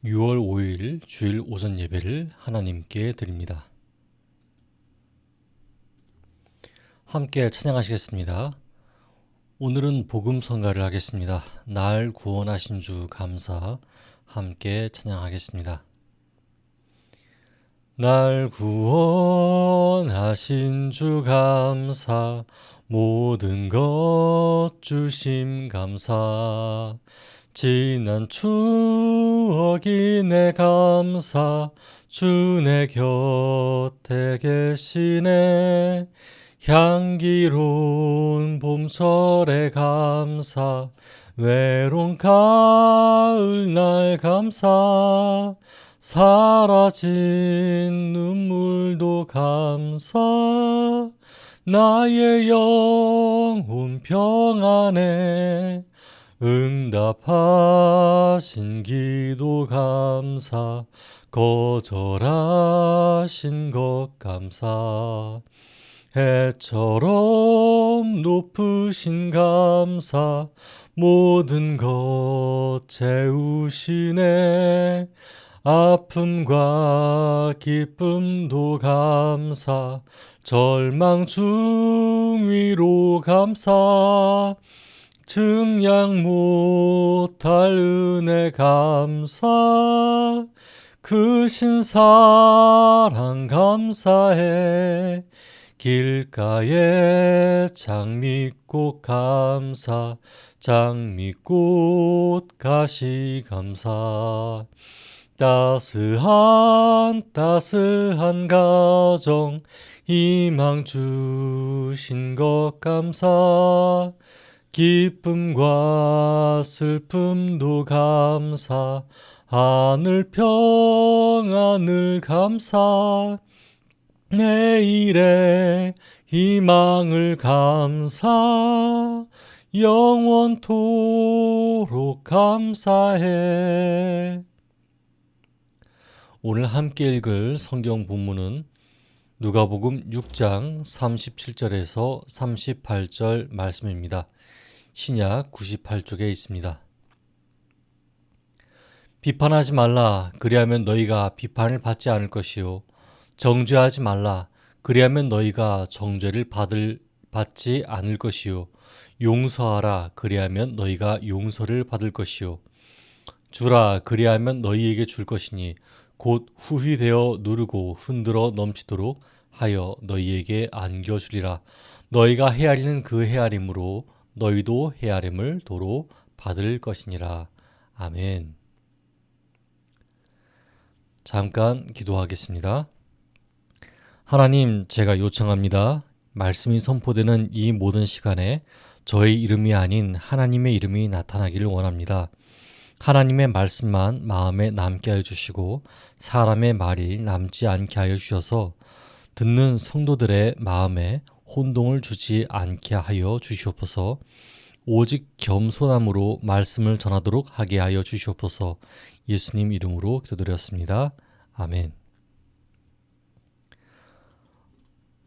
6월 5일 주일 오전 예배를 하나님께 드립니다. 함께 찬양하시겠습니다. 오늘은 복음 성가를 하겠습니다. 날 구원하신 주 감사. 함께 찬양하겠습니다. 날 구원하신 주 감사, 모든 것 주심 감사, 지난 추억이 내 감사, 주 내 곁에 계시네. 향기로운 봄철의 감사, 외로운 가을날 감사, 사라진 눈물도 감사, 나의 영혼 평안에 응답하신 기도 감사, 거절하신 것 감사, 해처럼 높으신 감사, 모든 것 채우시네. 아픔과 기쁨도 감사, 절망 중위로 감사, 증량 못할 은혜 감사, 크신 사랑 감사해. 길가에 장미꽃 감사, 장미꽃 가시 감사, 따스한 가정 희망 주신 것 감사, 기쁨과 슬픔도 감사, 하늘 평안을 감사, 내일의 희망을 감사, 영원토록 감사해. 오늘 함께 읽을 성경 본문은 누가복음 6장 37절에서 38절 말씀입니다. 신약 98쪽에 있습니다. 비판하지 말라. 그리하면 너희가 비판을 받지 않을 것이요. 정죄하지 말라. 그리하면 너희가 정죄를 받지 않을 것이요. 용서하라. 그리하면 너희가 용서를 받을 것이요. 주라. 그리하면 너희에게 줄 것이니 곧 후히되어 누르고 흔들어 넘치도록 하여 너희에게 안겨주리라. 너희가 헤아리는 그 헤아림으로 너희도 헤아림을 도로 받을 것이니라. 아멘. 잠깐 기도하겠습니다. 하나님, 제가 요청합니다. 말씀이 선포되는 이 모든 시간에 저의 이름이 아닌 하나님의 이름이 나타나기를 원합니다. 하나님의 말씀만 마음에 남게 하여 주시고 사람의 말이 남지 않게 하여 주셔서 듣는 성도들의 마음에 혼동을 주지 않게 하여 주시옵소서. 오직 겸손함으로 말씀을 전하도록 하게 하여 주시옵소서. 예수님 이름으로 기도드렸습니다. 아멘.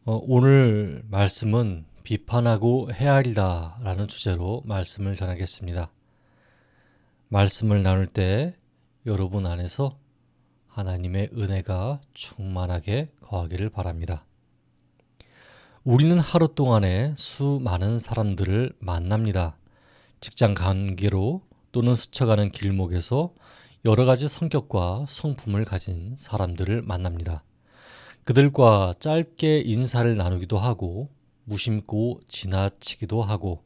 오늘 말씀은 비판하고 헤아리다 라는 주제로 말씀을 전하겠습니다. 말씀을 나눌 때 여러분 안에서 하나님의 은혜가 충만하게 거하기를 바랍니다. 우리는 하루 동안에 수많은 사람들을 만납니다. 직장 관계로 또는 스쳐가는 길목에서 여러 가지 성격과 성품을 가진 사람들을 만납니다. 그들과 짧게 인사를 나누기도 하고 무심코 지나치기도 하고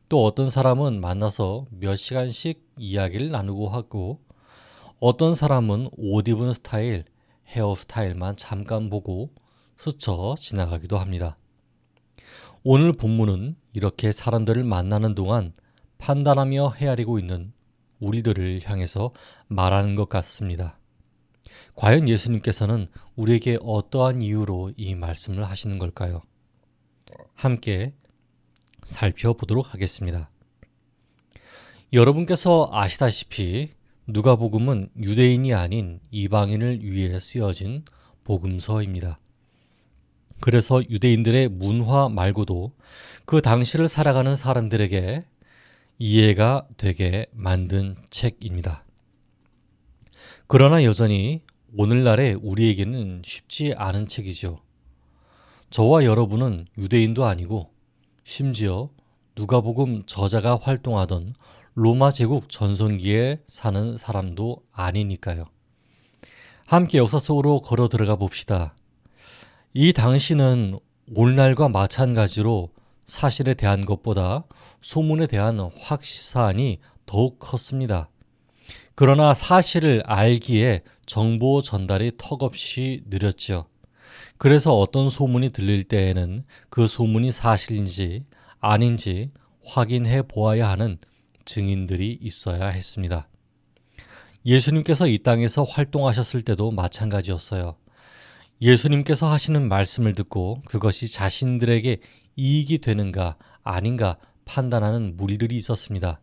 또 어떤 사람은 만나서 몇 시간씩 이야기를 나누고 하고 어떤 사람은 옷 입은 스타일, 헤어스타일만 잠깐 보고 스쳐 지나가기도 합니다. 오늘 본문은 이렇게 사람들을 만나는 동안 판단하며 헤아리고 있는 우리들을 향해서 말하는 것 같습니다. 과연 예수님께서는 우리에게 어떠한 이유로 이 말씀을 하시는 걸까요? 함께 살펴보도록 하겠습니다. 여러분께서 아시다시피 누가복음은 유대인이 아닌 이방인을 위해 쓰여진 복음서입니다. 그래서 유대인들의 문화 말고도 그 당시를 살아가는 사람들에게 이해가 되게 만든 책입니다. 그러나 여전히 오늘날의 우리에게는 쉽지 않은 책이죠. 저와 여러분은 유대인도 아니고 심지어 누가복음 저자가 활동하던 로마 제국 전성기에 사는 사람도 아니니까요. 함께 역사 속으로 걸어 들어가 봅시다. 이 당시는 오늘날과 마찬가지로 사실에 대한 것보다 소문에 대한 확산이 더욱 컸습니다. 그러나 사실을 알기에 정보 전달이 턱없이 느렸죠. 그래서 어떤 소문이 들릴 때에는 그 소문이 사실인지 아닌지 확인해 보아야 하는 증인들이 있어야 했습니다. 예수님께서 이 땅에서 활동하셨을 때도 마찬가지였어요. 예수님께서 하시는 말씀을 듣고 그것이 자신들에게 이익이 되는가 아닌가 판단하는 무리들이 있었습니다.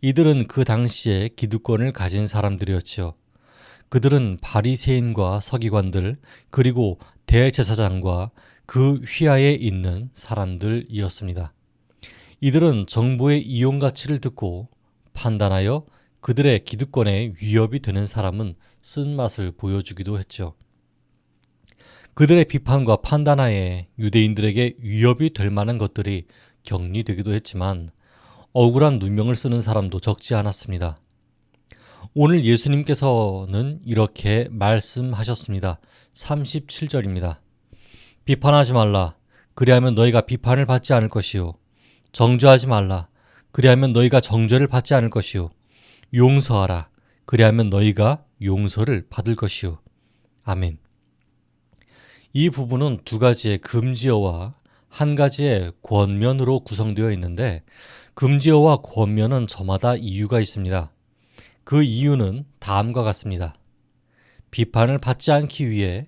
이들은 그 당시에 기득권을 가진 사람들이었지요. 그들은 바리새인과 서기관들 그리고 대제사장과 그 휘하에 있는 사람들이었습니다. 이들은 정보의 이용 가치를 듣고 판단하여 그들의 기득권에 위협이 되는 사람은 쓴맛을 보여주기도 했죠. 그들의 비판과 판단하에 유대인들에게 위협이 될 만한 것들이 격리되기도 했지만 억울한 누명을 쓰는 사람도 적지 않았습니다. 오늘 예수님께서는 이렇게 말씀하셨습니다. 37절입니다. 비판하지 말라. 그리하면 너희가 비판을 받지 않을 것이요. 정죄하지 말라. 그리하면 너희가 정죄를 받지 않을 것이요. 용서하라. 그리하면 너희가 용서를 받을 것이요. 아멘. 이 부분은 두 가지의 금지어와 한 가지의 권면으로 구성되어 있는데 금지어와 권면은 저마다 이유가 있습니다. 그 이유는 다음과 같습니다. 비판을 받지 않기 위해,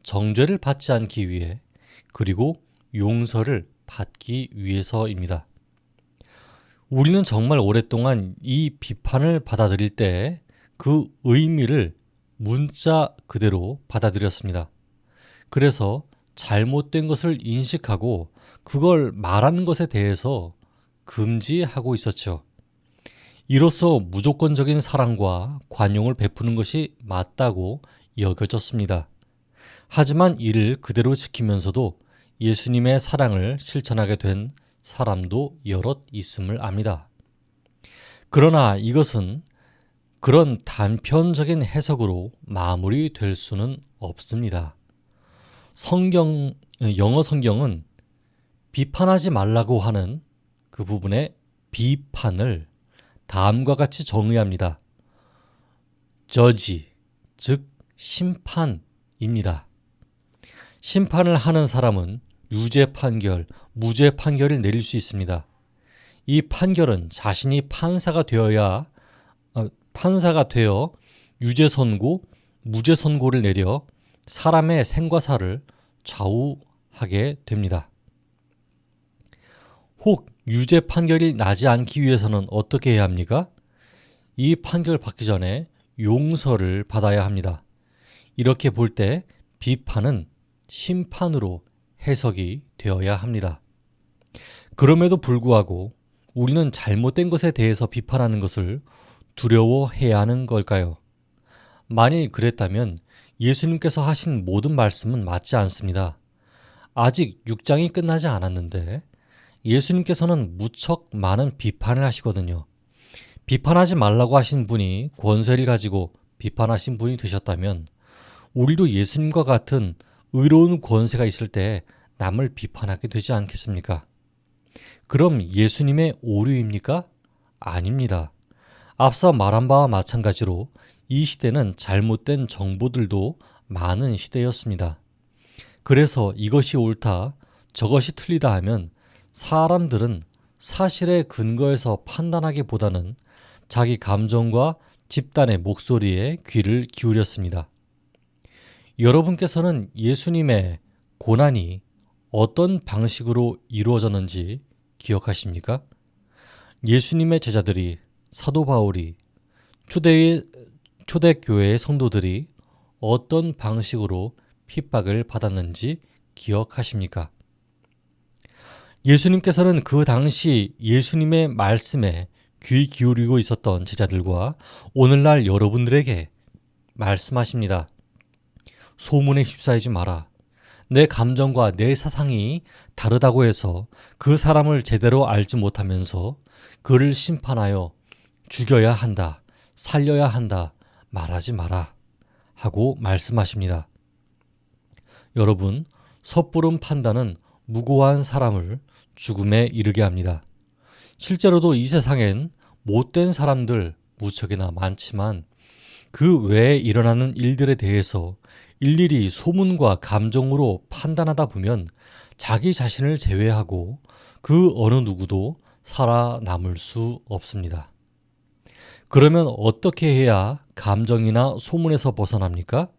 정죄를 받지 않기 위해, 그리고 용서를 받기 위해서입니다. 우리는 정말 오랫동안 이 비판을 받아들일 때 그 의미를 문자 그대로 받아들였습니다. 그래서 잘못된 것을 인식하고 그걸 말하는 것에 대해서 금지하고 있었죠. 이로써 무조건적인 사랑과 관용을 베푸는 것이 맞다고 여겨졌습니다. 하지만 이를 그대로 지키면서도 예수님의 사랑을 실천하게 된 사람도 여럿 있음을 압니다. 그러나 이것은 그런 단편적인 해석으로 마무리될 수는 없습니다. 영어 성경은 비판하지 말라고 하는 그 부분의 비판을 다음과 같이 정의합니다. judge, 즉 심판입니다. 심판을 하는 사람은 유죄 판결, 무죄 판결을 내릴 수 있습니다. 이 판결은 자신이 판사가 되어 유죄 선고, 무죄 선고를 내려 사람의 생과 사를 좌우하게 됩니다. 혹 유죄 판결이 나지 않기 위해서는 어떻게 해야 합니까? 이 판결 받기 전에 용서를 받아야 합니다. 이렇게 볼 때 비판은 심판으로 해석이 되어야 합니다. 그럼에도 불구하고 우리는 잘못된 것에 대해서 비판하는 것을 두려워해야 하는 걸까요? 만일 그랬다면 예수님께서 하신 모든 말씀은 맞지 않습니다. 아직 6장이 끝나지 않았는데 예수님께서는 무척 많은 비판을 하시거든요. 비판하지 말라고 하신 분이 권세를 가지고 비판하신 분이 되셨다면 우리도 예수님과 같은 의로운 권세가 있을 때 남을 비판하게 되지 않겠습니까? 그럼 예수님의 오류입니까? 아닙니다. 앞서 말한 바와 마찬가지로 이 시대는 잘못된 정보들도 많은 시대였습니다. 그래서 이것이 옳다, 저것이 틀리다 하면 사람들은 사실에 근거해서 판단하기보다는 자기 감정과 집단의 목소리에 귀를 기울였습니다. 여러분께서는 예수님의 고난이 어떤 방식으로 이루어졌는지 기억하십니까? 예수님의 제자들이, 사도 바울이, 초대교회의 성도들이 어떤 방식으로 핍박을 받았는지 기억하십니까? 예수님께서는 그 당시 예수님의 말씀에 귀 기울이고 있었던 제자들과 오늘날 여러분들에게 말씀하십니다. 소문에 휩싸이지 마라. 내 감정과 내 사상이 다르다고 해서 그 사람을 제대로 알지 못하면서 그를 심판하여 죽여야 한다, 살려야 한다, 말하지 마라 하고 말씀하십니다. 여러분, 섣부른 판단은 무고한 사람을 죽음에 이르게 합니다. 실제로도 이 세상엔 못된 사람들 무척이나 많지만 그 외에 일어나는 일들에 대해서 일일이 소문과 감정으로 판단하다 보면 자기 자신을 제외하고 그 어느 누구도 살아남을 수 없습니다. 그러면 어떻게 해야 감정이나 소문에서 벗어납니까?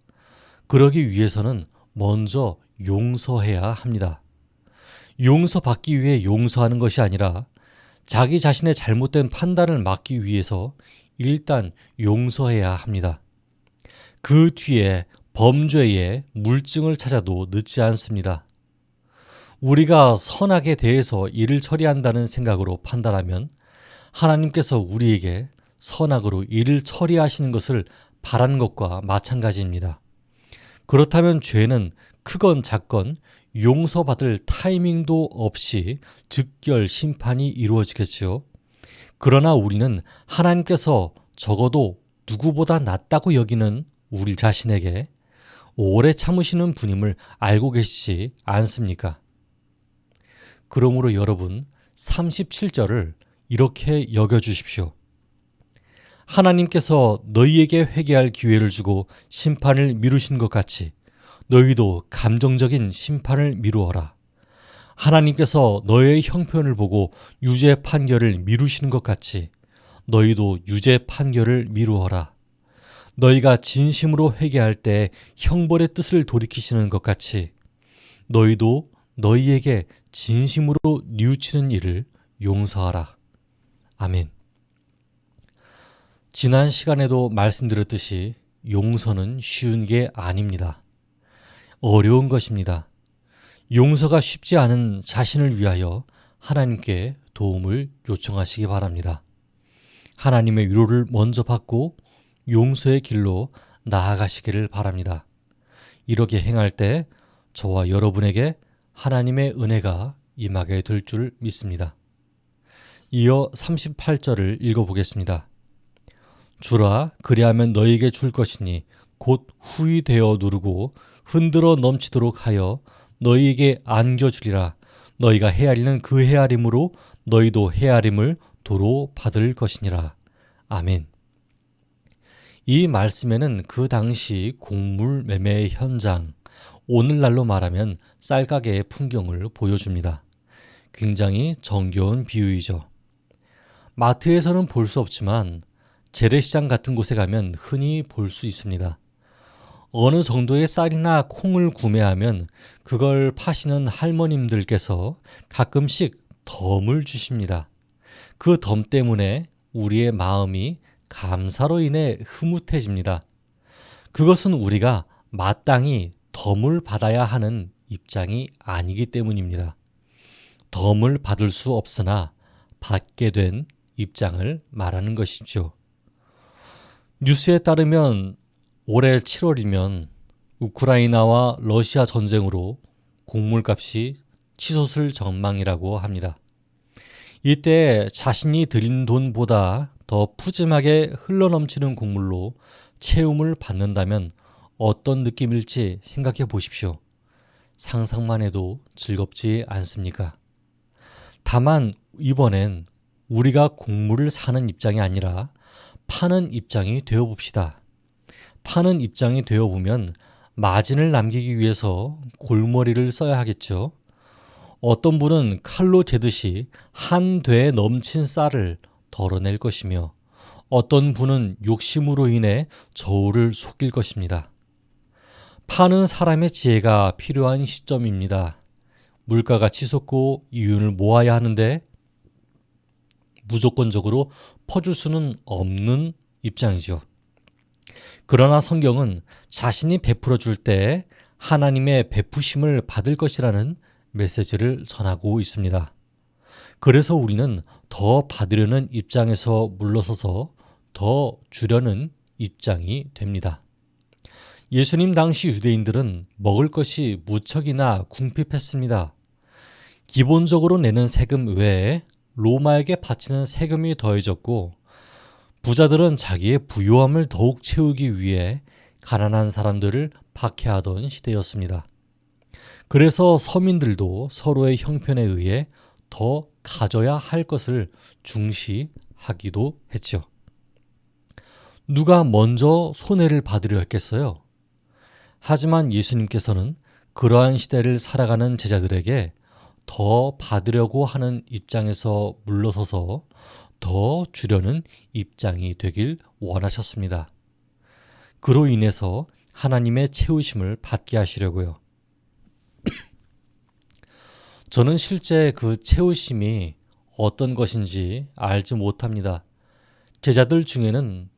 그러기 위해서는 먼저 용서해야 합니다. 용서받기 위해 용서하는 것이 아니라 자기 자신의 잘못된 판단을 막기 위해서 일단 용서해야 합니다. 그 뒤에 범죄의 물증을 찾아도 늦지 않습니다. 우리가 선악에 대해서 일을 처리한다는 생각으로 판단하면 하나님께서 우리에게 선악으로 일을 처리하시는 것을 바라는 것과 마찬가지입니다. 그렇다면 죄는 크건 작건 용서받을 타이밍도 없이 즉결 심판이 이루어지겠지요. 그러나 우리는 하나님께서 적어도 누구보다 낫다고 여기는 우리 자신에게 오래 참으시는 분임을 알고 계시지 않습니까? 그러므로 여러분 37절을 이렇게 여겨주십시오. 하나님께서 너희에게 회개할 기회를 주고 심판을 미루신 것 같이 너희도 감정적인 심판을 미루어라. 하나님께서 너희의 형편을 보고 유죄 판결을 미루시는 것 같이 너희도 유죄 판결을 미루어라. 너희가 진심으로 회개할 때 형벌의 뜻을 돌이키시는 것 같이 너희도 너희에게 진심으로 뉘우치는 일을 용서하라. 아멘. 지난 시간에도 말씀드렸듯이 용서는 쉬운 게 아닙니다. 어려운 것입니다. 용서가 쉽지 않은 자신을 위하여 하나님께 도움을 요청하시기 바랍니다. 하나님의 위로를 먼저 받고 용서의 길로 나아가시기를 바랍니다. 이렇게 행할 때 저와 여러분에게 하나님의 은혜가 임하게 될 줄 믿습니다. 이어 38절을 읽어보겠습니다. 주라, 그리하면 너희에게 줄 것이니 곧 후히 되어 누르고 흔들어 넘치도록 하여 너희에게 안겨주리라. 너희가 헤아리는 그 헤아림으로 너희도 헤아림을 도로 받을 것이니라. 아멘. 이 말씀에는 그 당시 곡물 매매의 현장, 오늘날로 말하면 쌀가게의 풍경을 보여줍니다. 굉장히 정겨운 비유이죠. 마트에서는 볼 수 없지만 재래시장 같은 곳에 가면 흔히 볼 수 있습니다. 어느 정도의 쌀이나 콩을 구매하면 그걸 파시는 할머님들께서 가끔씩 덤을 주십니다. 그 덤 때문에 우리의 마음이 감사로 인해 흐뭇해집니다. 그것은 우리가 마땅히 덤을 받아야 하는 입장이 아니기 때문입니다. 덤을 받을 수 없으나 받게 된 입장을 말하는 것이죠. 뉴스에 따르면 올해 7월이면 우크라이나와 러시아 전쟁으로 곡물값이 치솟을 전망이라고 합니다. 이때 자신이 들인 돈보다 더 푸짐하게 흘러넘치는 곡물로 채움을 받는다면 어떤 느낌일지 생각해 보십시오. 상상만 해도 즐겁지 않습니까? 다만 이번엔 우리가 곡물을 사는 입장이 아니라 파는 입장이 되어봅시다. 파는 입장이 되어보면 마진을 남기기 위해서 골머리를 써야 하겠죠. 어떤 분은 칼로 재듯이 한 되에 넘친 쌀을 덜어낼 것이며 어떤 분은 욕심으로 인해 저울을 속일 것입니다. 파는 사람의 지혜가 필요한 시점입니다. 물가가 치솟고 이윤을 모아야 하는데 무조건적으로 퍼줄 수는 없는 입장이죠. 그러나 성경은 자신이 베풀어 줄 때 하나님의 베푸심을 받을 것이라는 메시지를 전하고 있습니다. 그래서 우리는 더 받으려는 입장에서 물러서서 더 주려는 입장이 됩니다. 예수님 당시 유대인들은 먹을 것이 무척이나 궁핍했습니다. 기본적으로 내는 세금 외에 로마에게 바치는 세금이 더해졌고, 부자들은 자기의 부유함을 더욱 채우기 위해 가난한 사람들을 박해하던 시대였습니다. 그래서 서민들도 서로의 형편에 의해 더 가져야 할 것을 중시하기도 했죠. 누가 먼저 손해를 받으려 했겠어요? 하지만 예수님께서는 그러한 시대를 살아가는 제자들에게 더 받으려고 하는 입장에서 물러서서 더 주려는 입장이 되길 원하셨습니다. 그로 인해서 하나님의 채우심을 받게 하시려고요. 저는 실제 그 채우심이 어떤 것인지 알지 못합니다. 제자들 중에는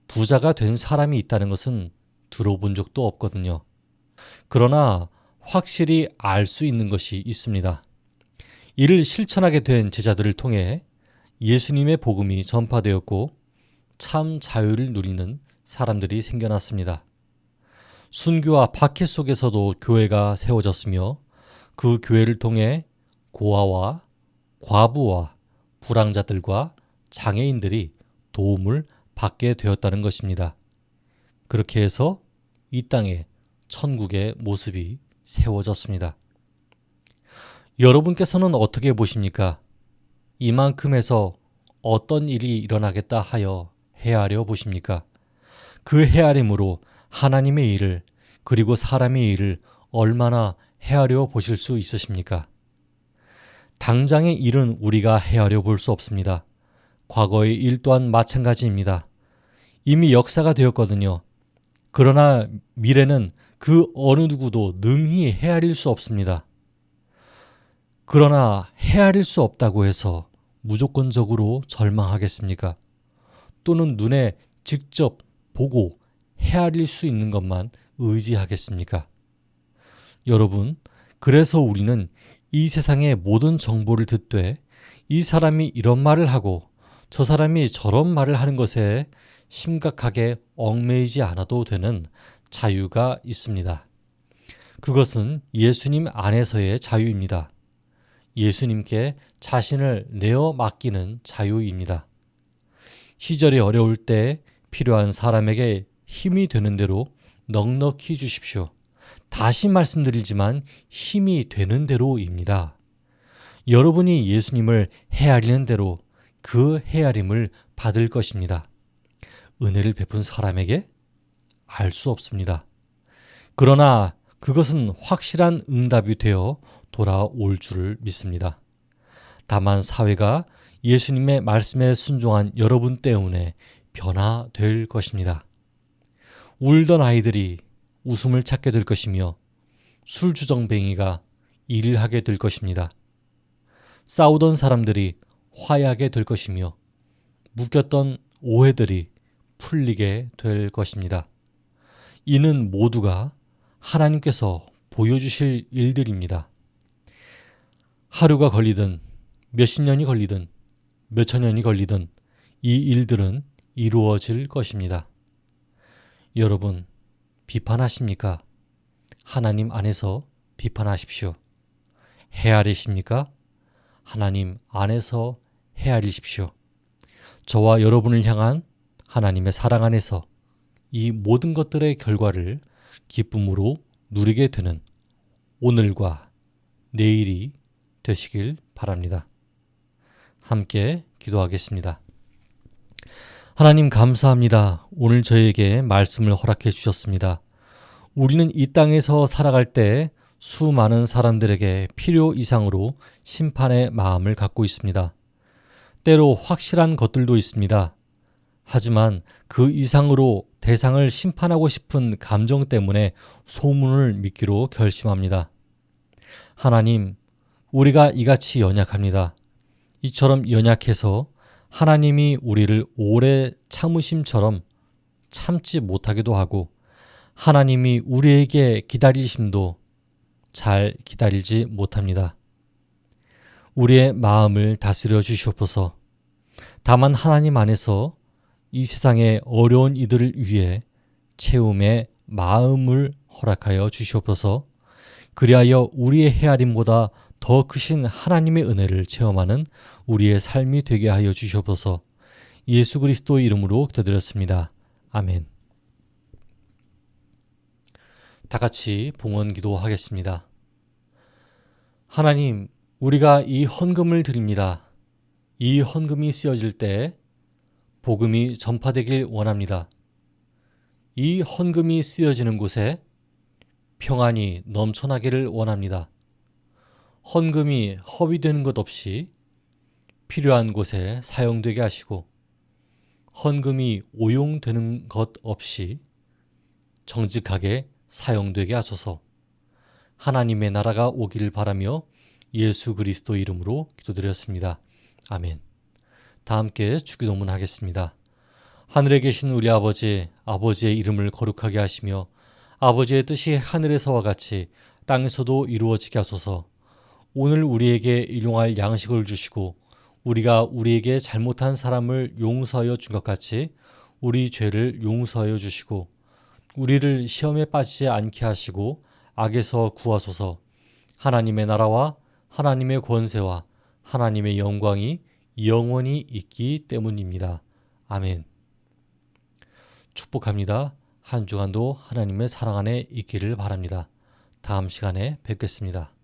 부자가 된 사람이 있다는 것은 들어본 적도 없거든요. 그러나 확실히 알 수 있는 것이 있습니다. 이를 실천하게 된 제자들을 통해 예수님의 복음이 전파되었고 참 자유를 누리는 사람들이 생겨났습니다. 순교와 박해 속에서도 교회가 세워졌으며 그 교회를 통해 고아와 과부와 불황자들과 장애인들이 도움을 받게 되었다는 것입니다. 그렇게 해서 이 땅에 천국의 모습이 세워졌습니다. 여러분께서는 어떻게 보십니까? 이만큼 해서 어떤 일이 일어나겠다 하여 헤아려 보십니까? 그 헤아림으로 하나님의 일을 그리고 사람의 일을 얼마나 헤아려 보실 수 있으십니까? 당장의 일은 우리가 헤아려 볼 수 없습니다. 과거의 일 또한 마찬가지입니다. 이미 역사가 되었거든요. 그러나 미래는 그 어느 누구도 능히 헤아릴 수 없습니다. 그러나 헤아릴 수 없다고 해서 무조건적으로 절망하겠습니까? 또는 눈에 직접 보고 헤아릴 수 있는 것만 의지하겠습니까? 여러분, 그래서 우리는 이 세상의 모든 정보를 듣되 이 사람이 이런 말을 하고 저 사람이 저런 말을 하는 것에 심각하게 얽매이지 않아도 되는 자유가 있습니다. 그것은 예수님 안에서의 자유입니다. 예수님께 자신을 내어 맡기는 자유입니다. 시절이 어려울 때 필요한 사람에게 힘이 되는 대로 넉넉히 주십시오. 다시 말씀드리지만 힘이 되는 대로입니다. 여러분이 예수님을 헤아리는 대로 그 헤아림을 받을 것입니다. 은혜를 베푼 사람에게 알 수 없습니다. 그러나 그것은 확실한 응답이 되어 돌아올 줄을 믿습니다. 다만 사회가 예수님의 말씀에 순종한 여러분 때문에 변화될 것입니다. 울던 아이들이 웃음을 찾게 될 것이며 술주정뱅이가 일을 하게 될 것입니다. 싸우던 사람들이 화해하게 될 것이며 묶였던 오해들이 풀리게 될 것입니다. 이는 모두가 하나님께서 보여주실 일들입니다. 하루가 걸리든 몇십 년이 걸리든 몇천 년이 걸리든 이 일들은 이루어질 것입니다. 여러분, 비판하십니까? 하나님 안에서 비판하십시오. 헤아리십니까? 하나님 안에서 헤아리십시오. 저와 여러분을 향한 하나님의 사랑 안에서 이 모든 것들의 결과를 기쁨으로 누리게 되는 오늘과 내일이 되시길 바랍니다. 함께 기도하겠습니다. 하나님 감사합니다. 오늘 저에게 말씀을 허락해 주셨습니다. 우리는 이 땅에서 살아갈 때 수많은 사람들에게 필요 이상으로 심판의 마음을 갖고 있습니다. 때로 확실한 것들도 있습니다. 하지만 그 이상으로 대상을 심판하고 싶은 감정 때문에 소문을 믿기로 결심합니다. 하나님, 우리가 이같이 연약합니다. 이처럼 연약해서 하나님이 우리를 오래 참으심처럼 참지 못하기도 하고 하나님이 우리에게 기다리심도 잘 기다리지 못합니다. 우리의 마음을 다스려 주시옵소서. 다만 하나님 안에서 이 세상의 어려운 이들을 위해 채움의 마음을 허락하여 주시옵소서. 그리하여 우리의 헤아림보다 더 크신 하나님의 은혜를 체험하는 우리의 삶이 되게 하여 주시옵소서. 예수 그리스도의 이름으로 기도드렸습니다. 아멘. 다 같이 봉헌 기도하겠습니다. 하나님, 우리가 이 헌금을 드립니다. 이 헌금이 쓰여질 때 복음이 전파되길 원합니다. 이 헌금이 쓰여지는 곳에 평안이 넘쳐나기를 원합니다. 헌금이 허위되는 것 없이 필요한 곳에 사용되게 하시고 헌금이 오용되는 것 없이 정직하게 사용되게 하소서. 하나님의 나라가 오기를 바라며 예수 그리스도 이름으로 기도드렸습니다. 아멘. 다 함께 주기도문 하겠습니다. 하늘에 계신 우리 아버지, 아버지의 이름을 거룩하게 하시며 아버지의 뜻이 하늘에서와 같이 땅에서도 이루어지게 하소서. 오늘 우리에게 일용할 양식을 주시고 우리가 우리에게 잘못한 사람을 용서하여 준 것 같이 우리 죄를 용서하여 주시고 우리를 시험에 빠지지 않게 하시고 악에서 구하소서. 하나님의 나라와 하나님의 권세와 하나님의 영광이 영원히 있기 때문입니다. 아멘. 축복합니다. 한 주간도 하나님의 사랑 안에 있기를 바랍니다. 다음 시간에 뵙겠습니다.